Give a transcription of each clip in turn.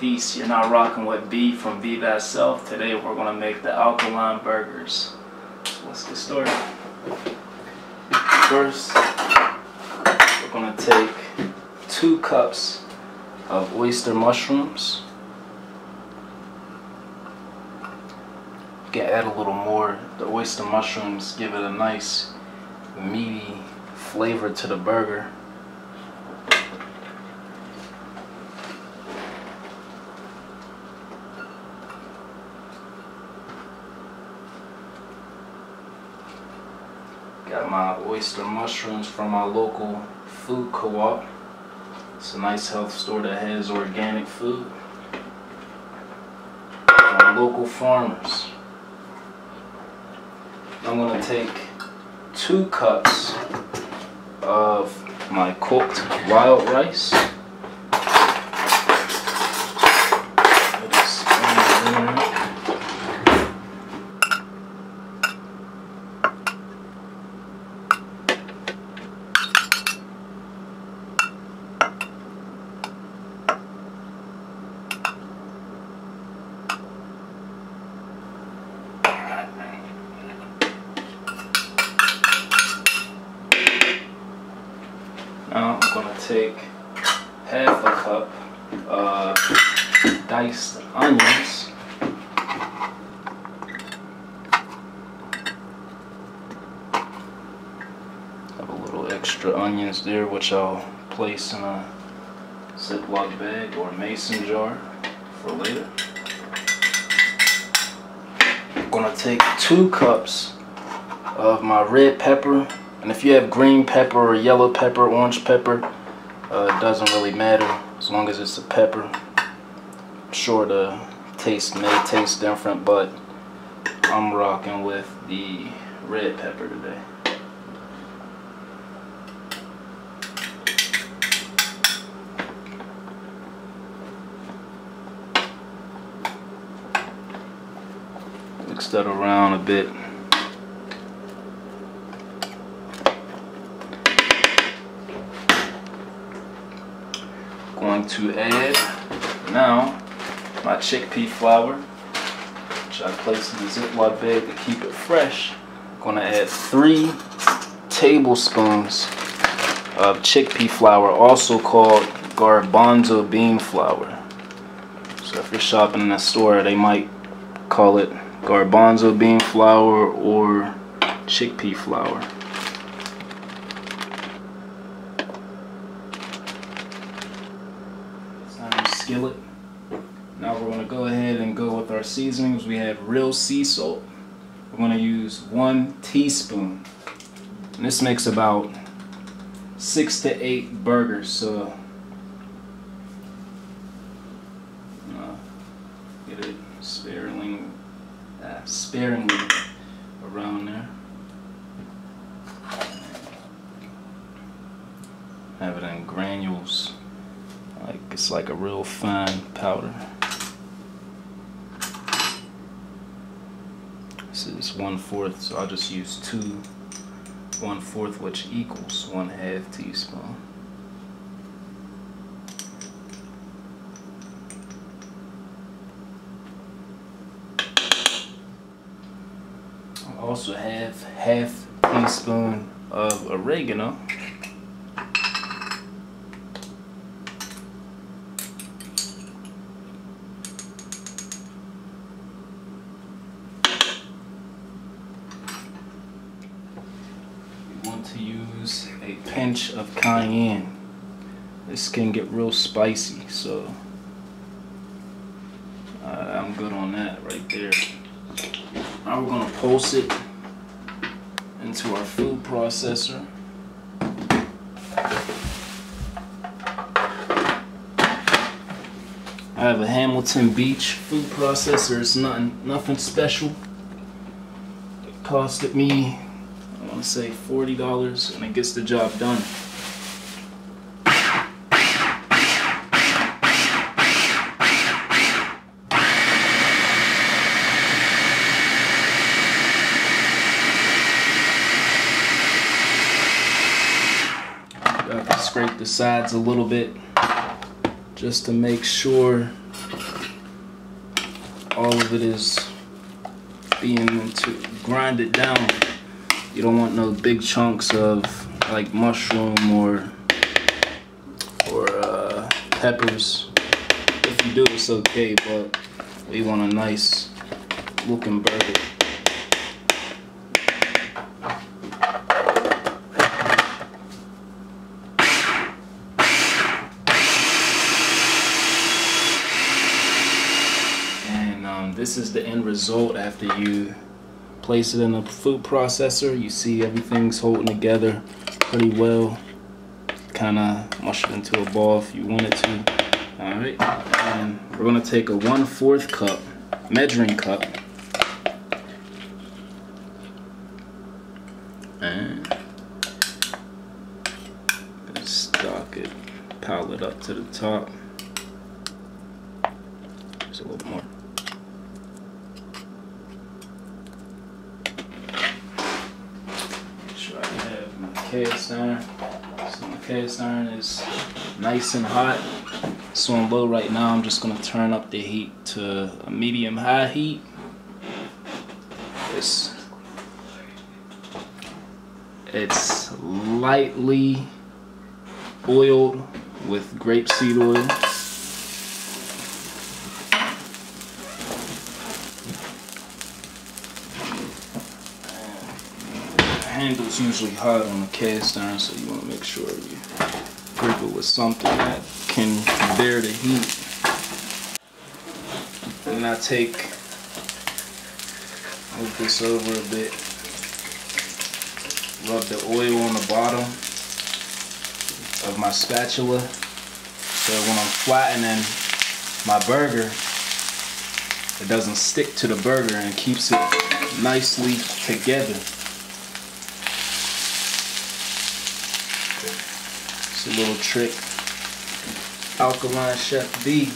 Peace, you're not rocking with B from BTHYSELF. Today we're going to make the alkaline burgers. So let's get started. First, we're going to take 2 cups of oyster mushrooms. You can add a little more. The oyster mushrooms give it a nice meaty flavor to the burger. Got my oyster mushrooms from my local food co-op. It's a nice health store that has organic food from local farmers. I'm going to take 2 cups of my cooked wild rice. Now I'm going to take half a cup of diced onions. Have a little extra onions there, which I'll place in a Ziploc bag or mason jar for later. I'm going to take 2 cups of my red pepper. And if you have green pepper or yellow pepper, orange pepper, it doesn't really matter as long as it's a pepper. I'm sure the taste may taste different, but I'm rocking with the red pepper today. Mix that around a bit. Going to add now my chickpea flour, which I place in the Ziploc bag to keep it fresh. I'm going to add 3 tablespoons of chickpea flour, also called garbanzo bean flour. So if you're shopping in a store, they might call it garbanzo bean flour or chickpea flour. Skillet. Now we're going to go ahead and go with our seasonings. We have real sea salt. We're going to use 1 teaspoon. And this makes about 6 to 8 burgers. So get it sparingly around there. Have it in granules. It's like a real fine powder. This is 1/4, so I'll just use 2 1/4, which equals 1/2 teaspoon. I also have 1/2 teaspoon of oregano. To use a pinch of cayenne. This can get real spicy, so I'm good on that right there. Now we're going to pulse it into our food processor. I have a Hamilton Beach food processor. It's nothing special. It costed me, I want to say $40, and it gets the job done. I can scrape the sides a little bit just to make sure all of it is being grinded down. You don't want no big chunks of like mushroom or peppers. If you do, it's okay, but we want a nice looking burger. And this is the end result after you place it in a food processor. You see everything's holding together pretty well. Kind of mush it into a ball if you want it to. Alright, and we're going to take a 1/4 cup measuring cup and gonna stock it, pile it up to the top. Just a little more. Make sure I have my cast iron. So my cast iron is nice and hot. It's on low right now. I'm just gonna turn up the heat to a medium-high heat. It's lightly oiled with grapeseed oil. The handle's usually hot on the cast iron, so you want to make sure you grip it with something that can bear the heat. And I move this over a bit, rub the oil on the bottom of my spatula, so when I'm flattening my burger, it doesn't stick to the burger and keeps it nicely together. It's a little trick. Alkaline Chef B.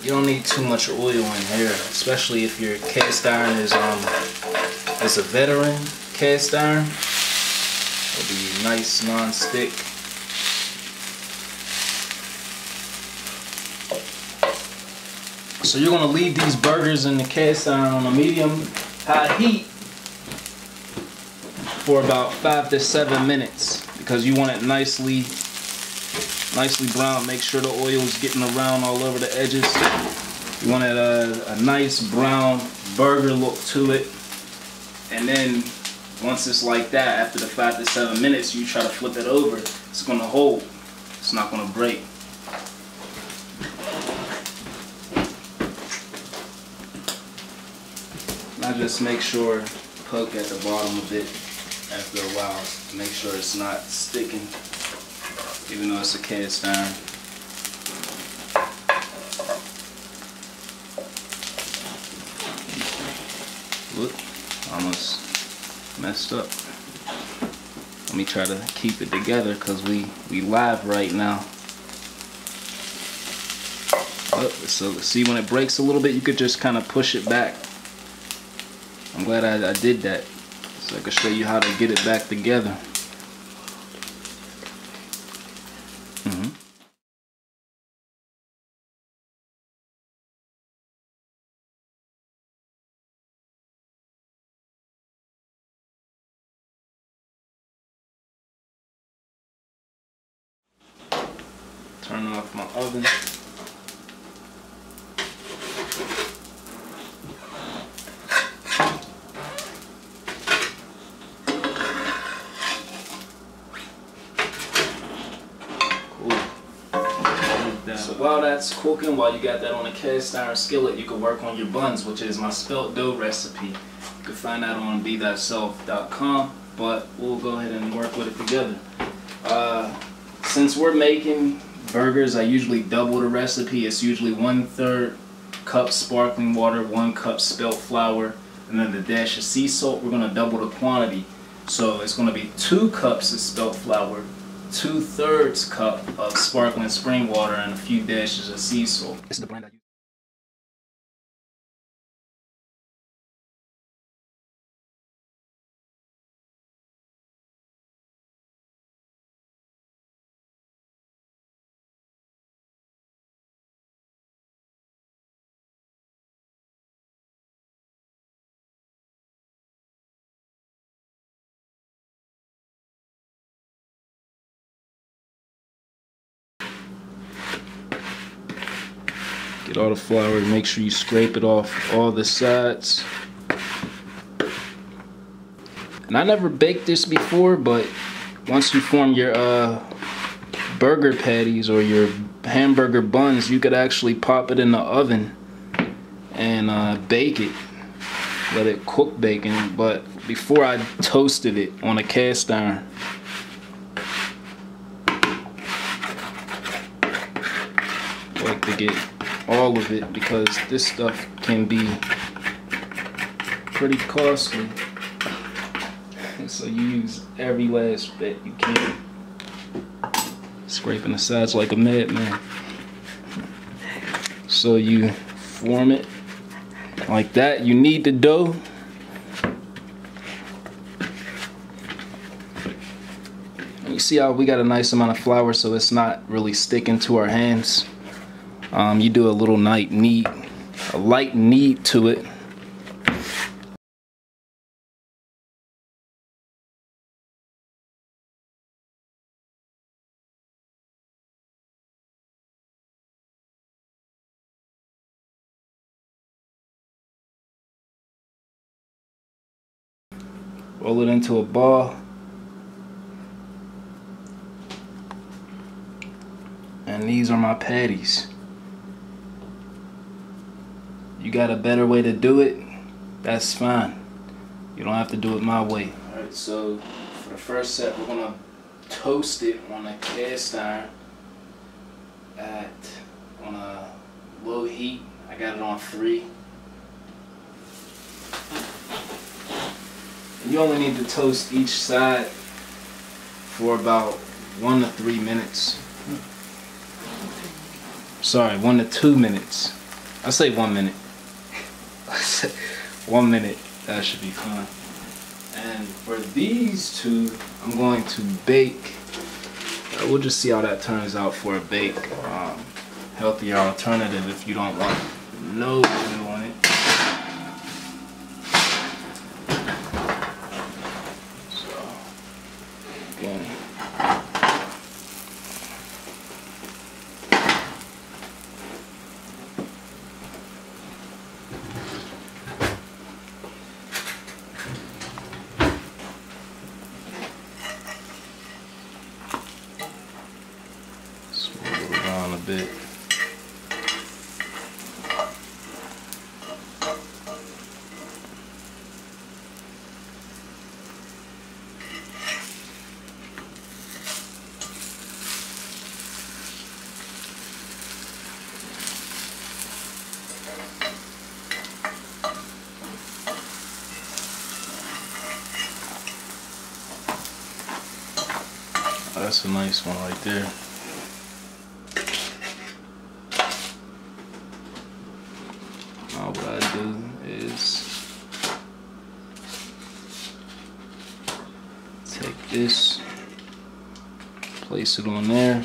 You don't need too much oil in here, especially if your cast iron is a veteran cast iron. It'll be nice non-stick. So you're gonna leave these burgers in the cast iron on a medium-high heat for about 5 to 7 minutes because you want it nicely brown. Make sure the oil is getting around all over the edges. You want it a nice brown burger look to it. And then once it's like that, after the 5 to 7 minutes, you try to flip it over. It's gonna hold. It's not gonna break. I just make sure poke at the bottom a bit after a while to make sure it's not sticking, even though it's a cast iron. Look, almost messed up. Let me try to keep it together because we live right now. Oh, so see, when it breaks a little bit, you could just kind of push it back. I'm glad I did that, so I can show you how to get it back together. Turn off my oven. So while that's cooking, while you got that on a cast iron skillet, you can work on your buns, which is my spelt dough recipe. You can find that on BTHYSELF.com, but we'll go ahead and work with it together. Since we're making burgers, I usually double the recipe. It's usually 1/3 cup sparkling water, 1 cup spelt flour, and then the dash of sea salt. We're going to double the quantity. So it's going to be 2 cups of spelt flour, 2/3 cup of sparkling spring water, and a few dashes of sea salt. This is the brand I use. Get all the flour, make sure you scrape it off all the sides. And I never baked this before, but once you form your burger patties or your hamburger buns, you could actually pop it in the oven and bake it. Let it cook bacon. But before I toasted it on a cast iron. I like to get all of it because this stuff can be pretty costly. So you use every last bit you can. Scraping the sides like a madman. So you form it like that. You knead the dough. And you see how we got a nice amount of flour, so it's not really sticking to our hands. You do a little light knead to it. Roll it into a ball. And these are my patties. You got a better way to do it, that's fine. You don't have to do it my way. Alright, so for the first set, we're gonna toast it on a cast iron on a low heat. I got it on 3. You only need to toast each side for about 1 to 3 minutes. Sorry, 1 to 2 minutes. I say 1 minute. 1 minute, that should be fine. And for these two, I'm going to bake. We'll just see how that turns out for a bake. Healthier alternative if you don't want no oil on it. So, again. Swirl it around a bit. That's a nice one right there. Now what I do is take this, place it on there.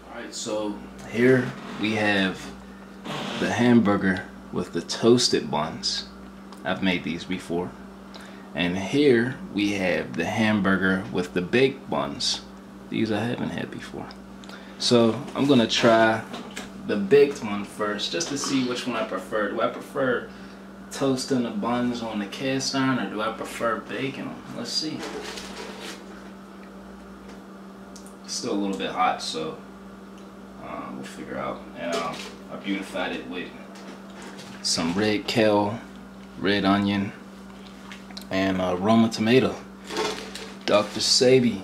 Alright, so here we have the hamburger with the toasted buns. I've made these before. And here we have the hamburger with the baked buns. These I haven't had before. So I'm gonna try the baked one first just to see which one I prefer. Do I prefer toasting the buns on the cast iron or do I prefer baking them? Let's see. It's still a little bit hot, so we'll figure out. And I beautified it with some red kale, red onion, and Roma tomato. Dr. Sebi.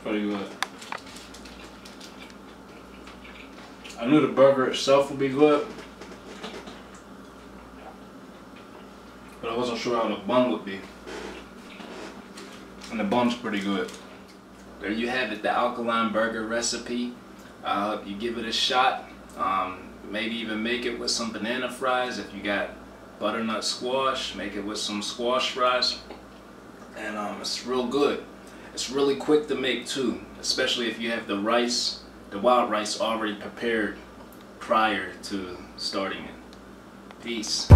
Pretty good. I knew the burger itself would be good, but I wasn't sure how the bun would be. And the bun's pretty good. There you have it, the Alkaline burger recipe. I hope you give it a shot. Maybe even make it with some banana fries. If you got butternut squash, make it with some squash fries. and it's real good. It's really quick to make too, especially if you have the rice, the wild rice already prepared prior to starting it. Peace.